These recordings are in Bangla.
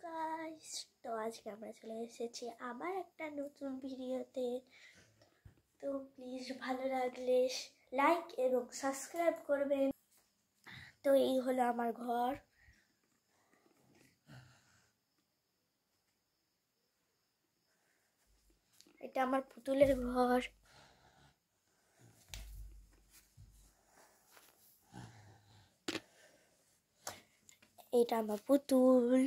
গাইস, তো আজকে আমরা চলে এসেছি আবার একটা নতুন ভিডিওতে। তো প্লিজ ভালো লাগলে লাইক এবং সাবস্ক্রাইব করবেন। তো এই হলো আমার ঘর। এটা আমার পুতুলের ঘর। এটা আমার পুতুল।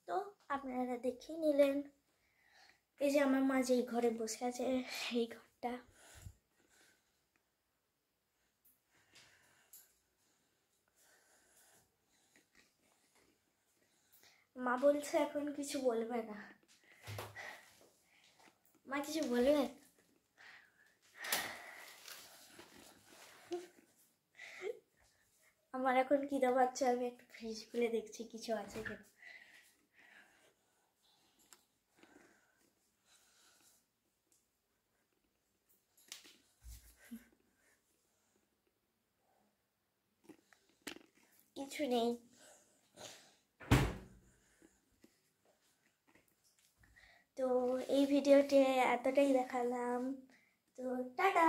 তো আপনারা দেখে নিলেন, এই যে আমার মা যেই ঘরে বসে আছে সেই ঘরটা। মা বলছে এখন কিছু বলবে না। মা কিছু বলবে? আমার এখন খিদে পাচ্ছে, আমি একটু ফ্রিজ খুলে দেখছি কিছু আছে কিনা। কিছু নেই। তো এই ভিডিওতে এতটাই দেখালাম। তো টাটা।